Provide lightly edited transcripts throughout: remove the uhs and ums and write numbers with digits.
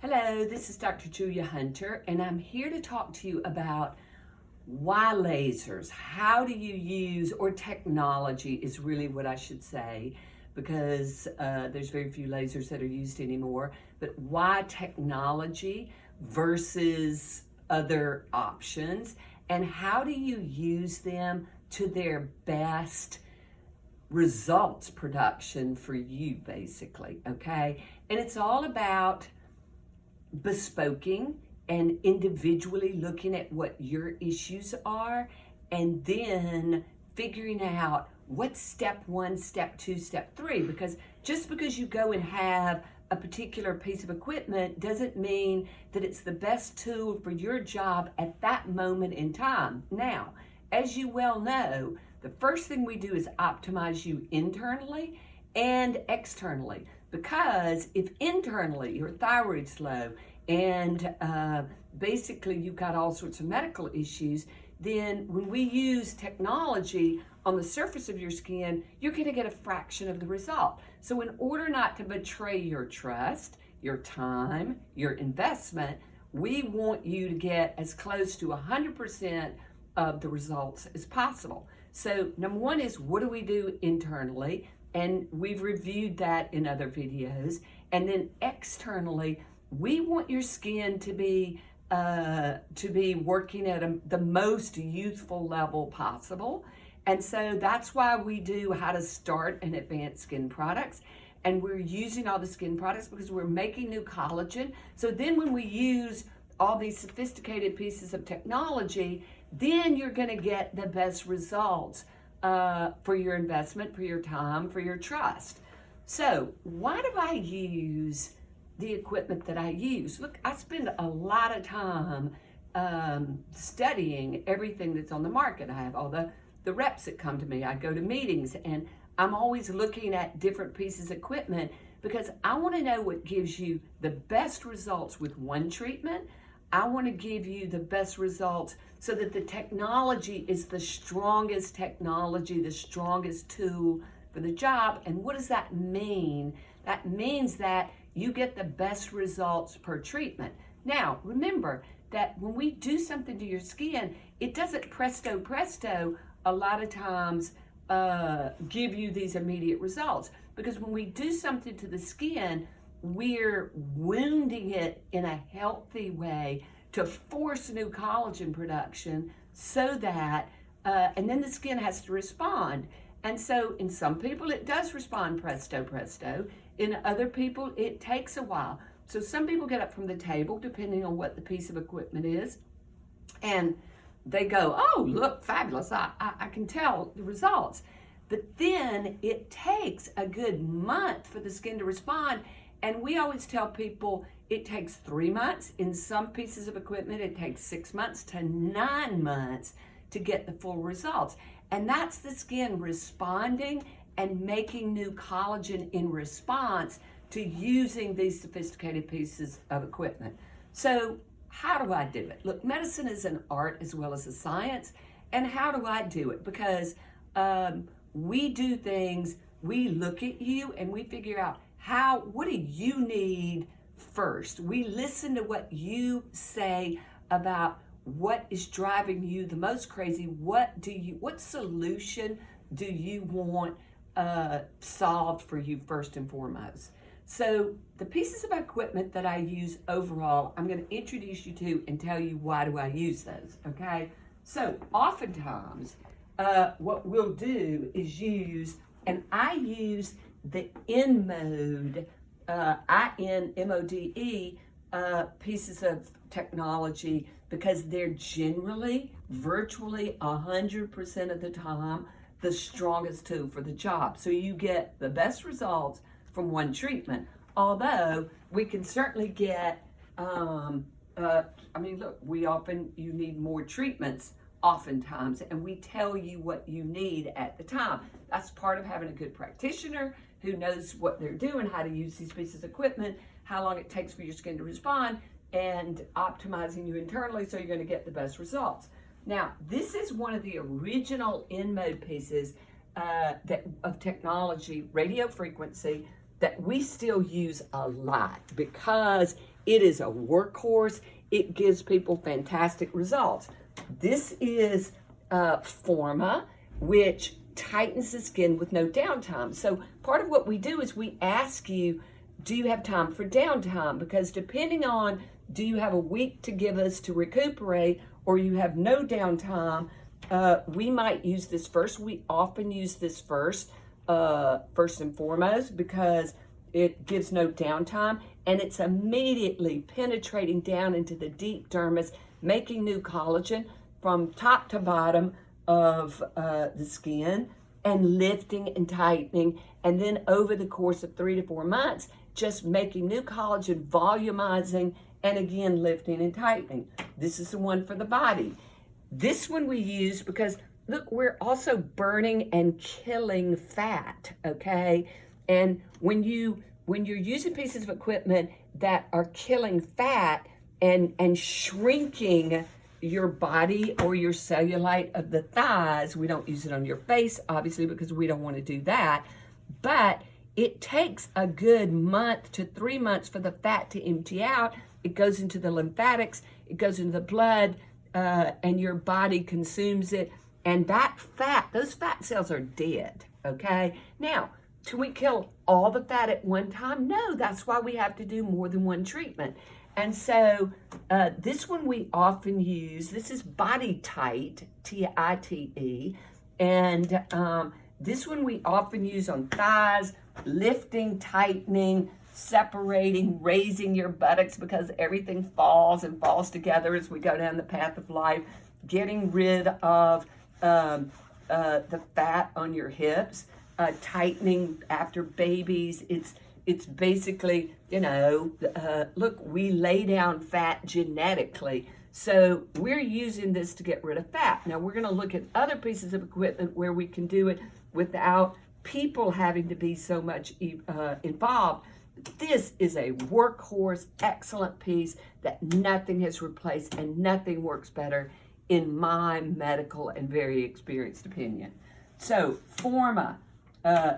Hello, this is Dr. Julia Hunter, and I'm here to talk to you about why lasers. How do you use, or technology is really what I should say, because there's very few lasers that are used anymore, but why technology versus other options, and how do you use them to their best results production for you, basically, okay? And it's all about bespoking and individually looking at what your issues are and then figuring out what's step one, step two, step three. Because just because you go and have a particular piece of equipment doesn't mean that it's the best tool for your job at that moment in time. Now, as you well know, the first thing we do is optimize you internally and externally. Because if internally your thyroid's low and basically you've got all sorts of medical issues, then when we use technology on the surface of your skin, you're going to get a fraction of the result. So in order not to betray your trust, your time, your investment, we want you to get as close to 100% of the results as possible. So number one is, what do we do internally? And we've reviewed that in other videos. And then externally, we want your skin to be working at the most youthful level possible. And so that's why we do how to start and advanced skin products. And we're using all the skin products because we're making new collagen. So then when we use all these sophisticated pieces of technology, then you're going to get the best results for your investment, for your time, for your trust. So why do I use the equipment that I use? Look, I spend a lot of time studying everything that's on the market. I have all the reps that come to me. I go to meetings and I'm always looking at different pieces of equipment because I want to know what gives you the best results with one treatment. I want to give you the best results so that the technology is the strongest technology, the strongest tool for the job. And what does that mean? That means that you get the best results per treatment. Now, remember that when we do something to your skin, it doesn't presto a lot of times give you these immediate results. Because when we do something to the skin, we're wounding it in a healthy way to force new collagen production so that, and then the skin has to respond. And so in some people, it does respond presto. In other people, it takes a while. So some people get up from the table, depending on what the piece of equipment is, and they go, oh, look, fabulous. I can tell the results. But then it takes a good month for the skin to respond. And we always tell people it takes 3 months. In some pieces of equipment, it takes 6 months to 9 months to get the full results. And that's the skin responding and making new collagen in response to using these sophisticated pieces of equipment. So how do I do it? Look, medicine is an art as well as a science. And how do I do it? Because we do things, we look at you and we figure out what do you need first? We listen to what you say about what is driving you the most crazy. What solution do you want solved for you first and foremost? So the pieces of equipment that I use overall, I'm going to introduce you to and tell you why do I use those, okay? So oftentimes what we'll do is I use the InMode, InMode pieces of technology because they're generally, virtually 100% of the time, the strongest tool for the job. So you get the best results from one treatment. Although we can certainly get, look, you need more treatments oftentimes, and we tell you what you need at the time. That's part of having a good practitioner who knows what they're doing, how to use these pieces of equipment, how long it takes for your skin to respond, and optimizing you internally so you're going to get the best results. Now, this is one of the original InMode pieces of technology, radio frequency, that we still use a lot because it is a workhorse. It gives people fantastic results. This is Forma, which tightens the skin with no downtime. So part of what we do is we ask you, do you have time for downtime? Because depending on, do you have a week to give us to recuperate, or you have no downtime, we might use this first. We often use this first and foremost, because it gives no downtime, and it's immediately penetrating down into the deep dermis, making new collagen from top to bottom of the skin, and lifting and tightening, and then over the course of 3 to 4 months, just making new collagen, volumizing, and again lifting and tightening. This is the one for the body. This one we use because, look, we're also burning and killing fat, okay? And when you're using pieces of equipment that are killing fat and shrinking your body or your cellulite of the thighs, we don't use it on your face, obviously, because we don't want to do that, but it takes a good month to 3 months for the fat to empty out. It goes into the lymphatics, it goes into the blood, and your body consumes it. And that fat, those fat cells are dead, okay? Now, can we kill all the fat at one time? No, that's why we have to do more than one treatment. And so this one we often use. This is Body Tight, T-I-T-E. And this one we often use on thighs, lifting, tightening, separating, raising your buttocks because everything falls and falls together as we go down the path of life, getting rid of the fat on your hips, tightening after babies. It's basically, look, we lay down fat genetically. So we're using this to get rid of fat. Now we're going to look at other pieces of equipment where we can do it without people having to be so much involved. This is a workhorse, excellent piece that nothing has replaced, and nothing works better in my medical and very experienced opinion. So Forma,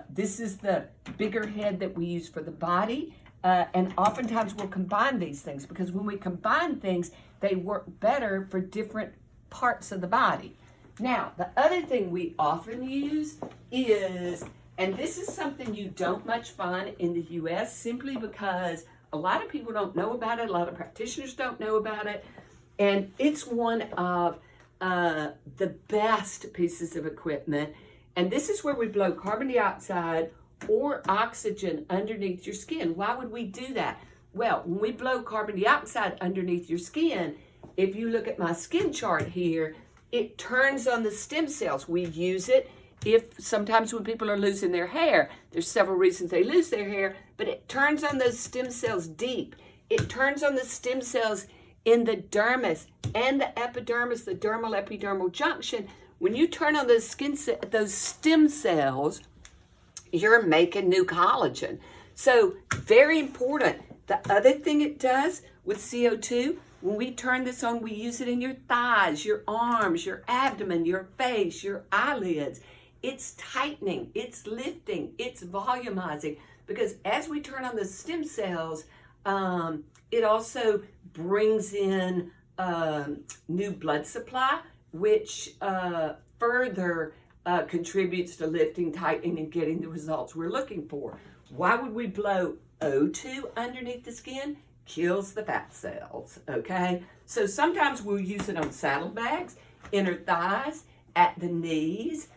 this is the bigger head that we use for the body, and oftentimes we'll combine these things because when we combine things, they work better for different parts of the body. Now, the other thing we often use is, and this is something you don't much find in the U.S. simply because a lot of people don't know about it, a lot of practitioners don't know about it, and it's one of the best pieces of equipment. And this is where we blow carbon dioxide or oxygen underneath your skin. Why would we do that? Well, when we blow carbon dioxide underneath your skin, if you look at my skin chart here, it turns on the stem cells. We use it if sometimes when people are losing their hair, there's several reasons they lose their hair, but it turns on those stem cells deep. It turns on the stem cells in the dermis and the epidermis, the dermal epidermal junction. When you turn on those those stem cells, you're making new collagen. So very important. The other thing it does with CO2, when we turn this on, we use it in your thighs, your arms, your abdomen, your face, your eyelids. It's tightening, it's lifting, it's volumizing, because as we turn on the stem cells, it also brings in new blood supply, which further contributes to lifting, tightening, and getting the results we're looking for. Why would we blow O2 underneath the skin? Kills the fat cells, okay? So sometimes we'll use it on saddlebags, inner thighs, at the knees.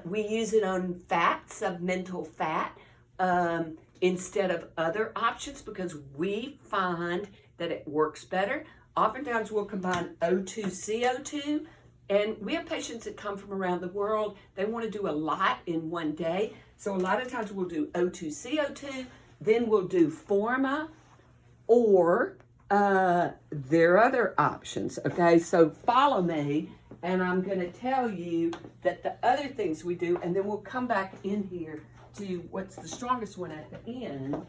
We use it on fat, submental fat, instead of other options because we find that it works better. Oftentimes we'll combine O2, CO2, and we have patients that come from around the world. They want to do a lot in one day. So a lot of times we'll do O2, CO2, then we'll do Forma, or there are other options, okay? So follow me, and I'm going to tell you that the other things we do, and then we'll come back in here to what's the strongest one at the end.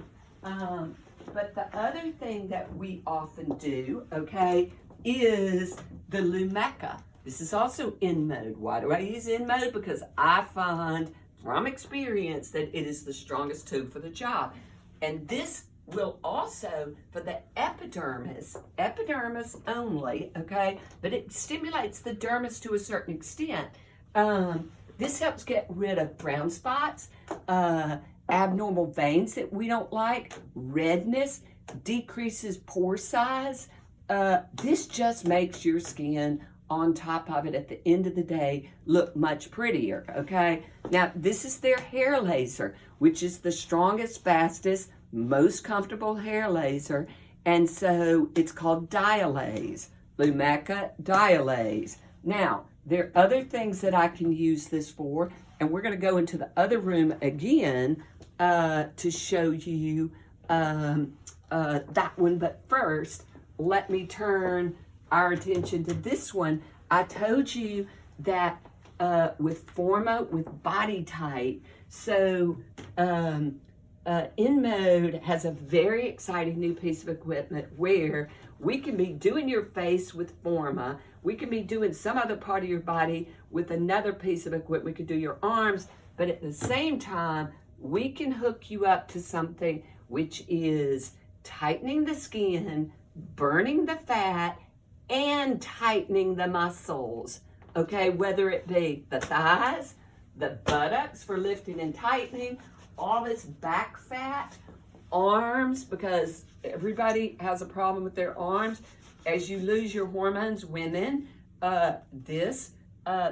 But the other thing that we often do, okay, is the Lumecca. This is also InMode. Why do I use InMode? Because I find from experience that it is the strongest tool for the job. And this will also, for the epidermis only, okay, but it stimulates the dermis to a certain extent. This helps get rid of brown spots, abnormal veins that we don't like, redness, decreases pore size. This just makes your skin, on top of it, at the end of the day, look much prettier, okay? Now, this is their hair laser, which is the strongest, fastest, most comfortable hair laser, and so it's called Dialase, Lumecca Dialase. Now, there are other things that I can use this for, and we're going to go into the other room again to show you that one, but first, let me turn our attention to this one. I told you that with Forma, with Body Tight, so InMode has a very exciting new piece of equipment where we can be doing your face with Forma, we can be doing some other part of your body with another piece of equipment. We could do your arms, but at the same time, we can hook you up to something which is tightening the skin, burning the fat, and tightening the muscles, okay? Whether it be the thighs, the buttocks for lifting and tightening, all this back fat, arms, because everybody has a problem with their arms. As you lose your hormones, women, this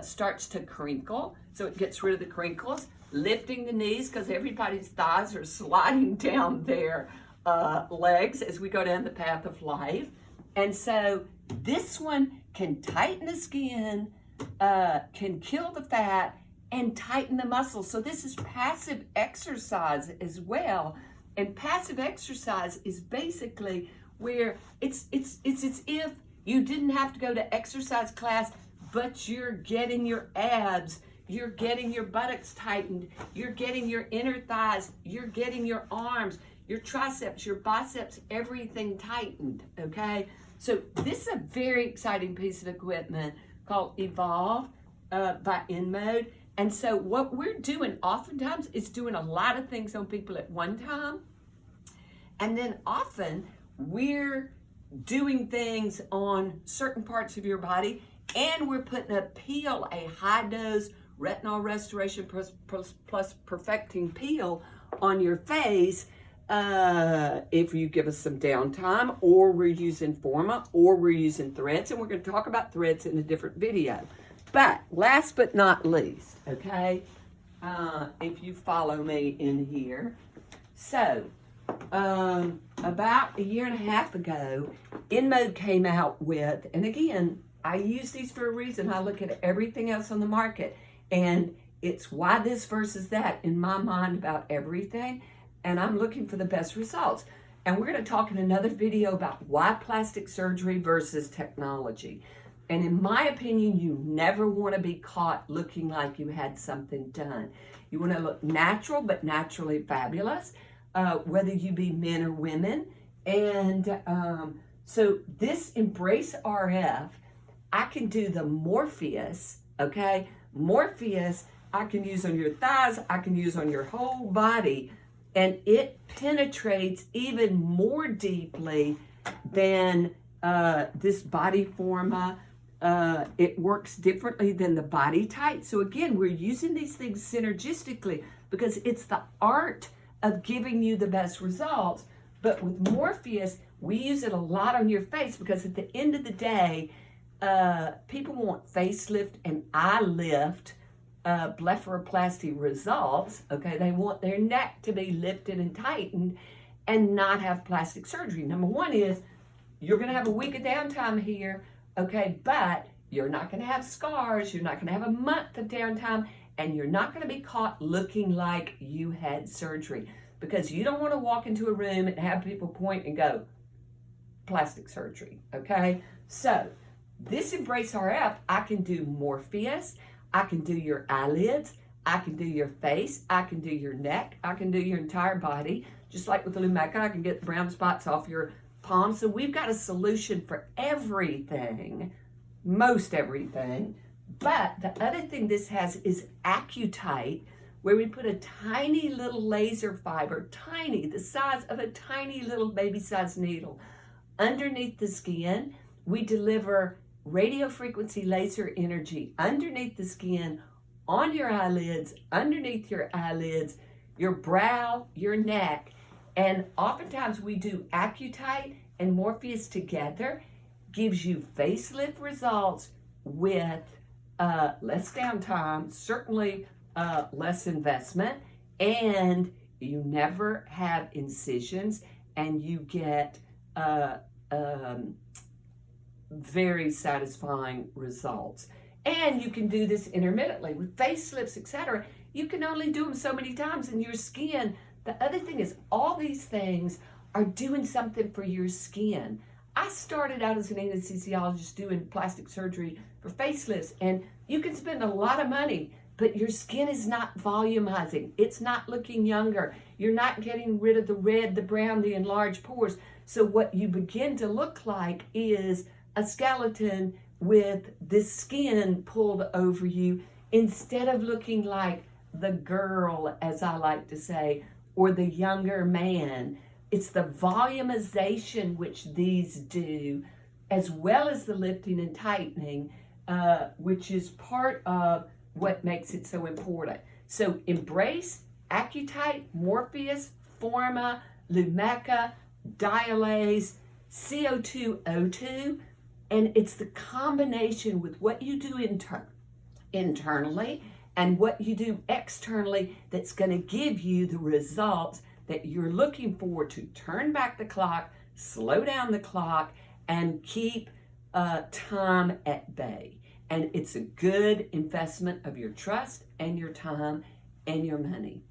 starts to crinkle, so it gets rid of the crinkles. Lifting the knees, because everybody's thighs are sliding down their legs as we go down the path of life. And so this one can tighten the skin, can kill the fat, and tighten the muscles. So this is passive exercise as well. And passive exercise is basically where it's as if you didn't have to go to exercise class, but you're getting your abs, you're getting your buttocks tightened, you're getting your inner thighs, you're getting your arms, your triceps, your biceps, everything tightened, okay? So this is a very exciting piece of equipment called Evolve by InMode. And so what we're doing oftentimes is doing a lot of things on people at one time. And then often we're doing things on certain parts of your body, and we're putting a peel, a high dose retinol restoration plus perfecting peel on your face if you give us some downtime, or we're using Forma, or we're using threads, and we're going to talk about threads in a different video. But last but not least, okay, if you follow me in here, so about a year and a half ago, InMode came out with, and again, I use these for a reason. I look at everything else on the market, and it's why this versus that in my mind about everything, and I'm looking for the best results. And we're going to talk in another video about why plastic surgery versus technology. And in my opinion, you never want to be caught looking like you had something done. You want to look natural, but naturally fabulous, whether you be men or women. And so this Embrace RF, I can do the Morpheus, okay? Morpheus, I can use on your thighs, I can use on your whole body, and it penetrates even more deeply than this Body Forma. It works differently than the Body Tight. So again, we're using these things synergistically because it's the art of giving you the best results. But with Morpheus, we use it a lot on your face because at the end of the day, people want facelift and eye lift, blepharoplasty results, okay? They want their neck to be lifted and tightened and not have plastic surgery. Number one is you're gonna have a week of downtime here, okay? But you're not gonna have scars, you're not gonna have a month of downtime, and you're not gonna be caught looking like you had surgery because you don't wanna walk into a room and have people point and go, plastic surgery, okay? So this Embrace RF, I can do Morpheus, I can do your eyelids, I can do your face, I can do your neck, I can do your entire body. Just like with the Lumecca, I can get the brown spots off your palms. So we've got a solution for everything, most everything. But the other thing this has is AccuTite, where we put a tiny little laser fiber, tiny, the size of a tiny little baby-sized needle, underneath the skin. We deliver radio frequency laser energy underneath the skin, on your eyelids, underneath your eyelids, your brow, your neck. And oftentimes we do Accutite and Morpheus together. Gives you facelift results with less downtime, certainly less investment, and you never have incisions, and you get very satisfying results. And you can do this intermittently with facelifts, etc. You can only do them so many times in your skin. The other thing is, all these things are doing something for your skin. I started out as an anesthesiologist doing plastic surgery for facelifts, and you can spend a lot of money, but your skin is not volumizing. It's not looking younger. You're not getting rid of the red, the brown, the enlarged pores. So what you begin to look like is a skeleton with this skin pulled over you, instead of looking like the girl, as I like to say, or the younger man. It's the volumization which these do, as well as the lifting and tightening, which is part of what makes it so important. So embrace Accutite, Morpheus, Forma, Lumecca, Dialase, CO2O2, and it's the combination with what you do internally and what you do externally that's going to give you the results that you're looking for to turn back the clock, slow down the clock, and keep time at bay. And it's a good investment of your trust and your time and your money.